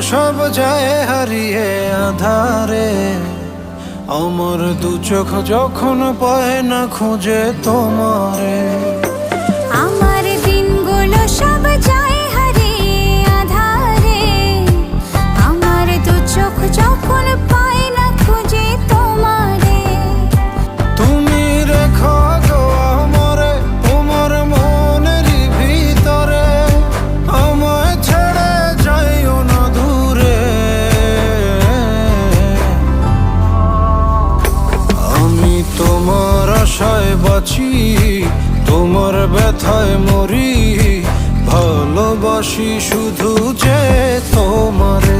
সব যায় হারিয়ে আধারে। আমার দু চোখ যখন পায় না খুঁজে তোমারে। আমার দিনগুলো সব যায় হারিয়ে আঁধারে। আমার দু চোখ যখন পায় না খুঁজে তোমারে। তুমি রেখো গো আমারে তোমার মনেরই ভিতরে, আমায় ছেড়ে যাইও না দূরে। আমি তোমার আশায় বাঁচি, তোমার ব্যথায় মরি, ভালোবাসি শুধু যে তোমারে।